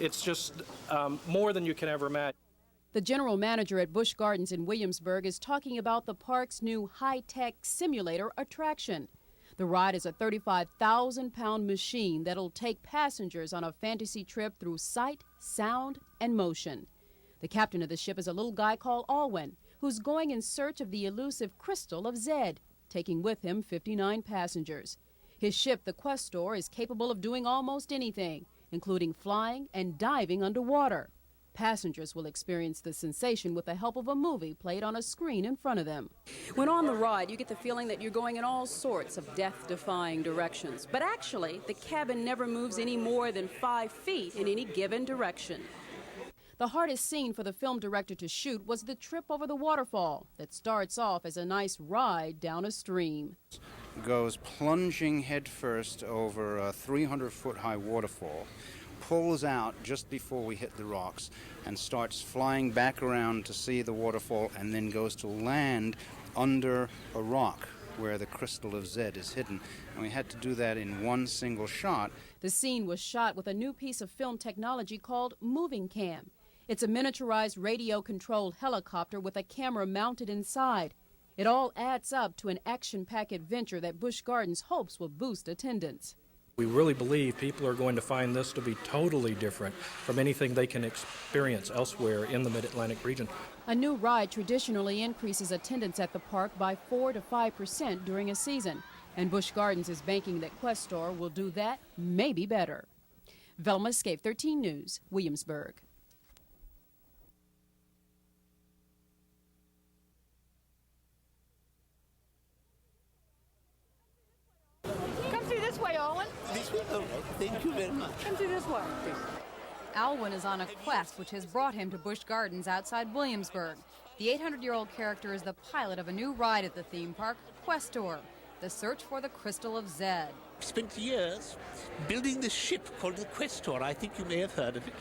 It's just more than you can ever imagine. The general manager at Busch Gardens in Williamsburg is talking about the park's new high-tech simulator attraction. The ride is a 35,000-pound machine that'll take passengers on a fantasy trip through sight, sound, and motion. The captain of the ship is a little guy called Alwyn, who's going in search of the elusive Crystal of Zed, taking with him 59 passengers. His ship, the Questor, is capable of doing almost anything, including flying and diving underwater. Passengers will experience the sensation with the help of a movie played on a screen in front of them. When on the ride, you get the feeling that you're going in all sorts of death-defying directions. But actually, the cabin never moves any more than 5 feet in any given direction. The hardest scene for the film director to shoot was the trip over the waterfall that starts off as a nice ride down a stream. Goes plunging headfirst over a 300-foot-high waterfall, pulls out just before we hit the rocks, and starts flying back around to see the waterfall, and then goes to land under a rock where the Crystal of Zed is hidden. And we had to do that in one single shot. The scene was shot with a new piece of film technology called Moving Cam. It's a miniaturized radio-controlled helicopter with a camera mounted inside. It all adds up to an action-packed adventure that Busch Gardens hopes will boost attendance. We really believe people are going to find this to be totally different from anything they can experience elsewhere in the Mid-Atlantic region. A new ride traditionally increases attendance at the park by 4 to 5% during a season, and Busch Gardens is banking that Questor will do that, maybe better. Velma Escape 13 News, Williamsburg. This way, Alwyn. This way? All right. Thank you very much. Come through this way. Alwyn is on a quest which has brought him to Busch Gardens outside Williamsburg. The 800-year-old character is the pilot of a new ride at the theme park, Questor, the search for the Crystal of Zed. Spent years building this ship called the Questor. I think you may have heard of it.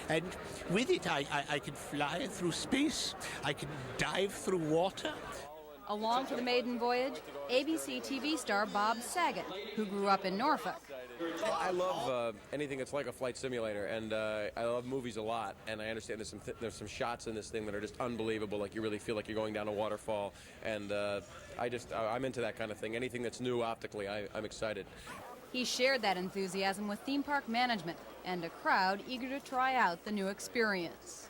And with it, I can fly through space. I can dive through water. Along for the maiden voyage, ABC TV star Bob Saget, who grew up in Norfolk. I love anything that's like a flight simulator, and I love movies a lot, and I understand there's some shots in this thing that are just unbelievable, like you really feel like you're going down a waterfall, and I'm into that kind of thing. Anything that's new optically, I'm excited. He shared that enthusiasm with theme park management and a crowd eager to try out the new experience.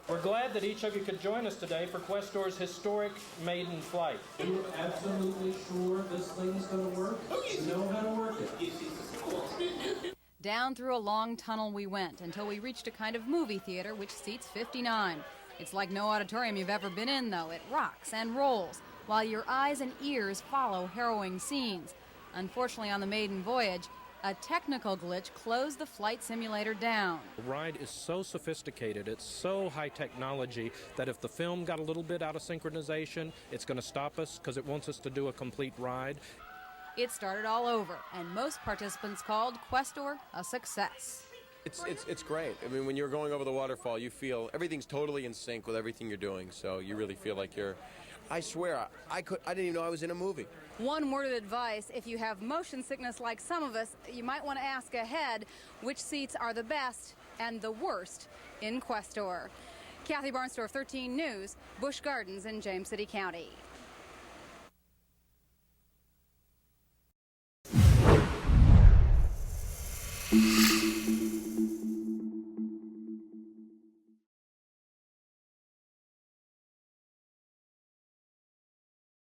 We're glad that each of you could join us today for Questor's historic maiden flight. Are you absolutely sure this thing's going to work? You know how to work it. Down through a long tunnel we went until we reached a kind of movie theater which seats 59. It's like no auditorium you've ever been in, though. It rocks and rolls while your eyes and ears follow harrowing scenes. Unfortunately, on the maiden voyage, a technical glitch closed the flight simulator down. The ride is so sophisticated, it's so high technology, that if the film got a little bit out of synchronization, it's going to stop us because it wants us to do a complete ride. It started all over, and most participants called Questor a success. It's great. I mean, when you're going over the waterfall, you feel everything's totally in sync with everything you're doing, so you really feel like you're... I swear, I didn't even know I was in a movie. One word of advice, if you have motion sickness like some of us, you might want to ask ahead which seats are the best and the worst in Questor. Kathy Barnsdorf, 13 News, Busch Gardens in James City County.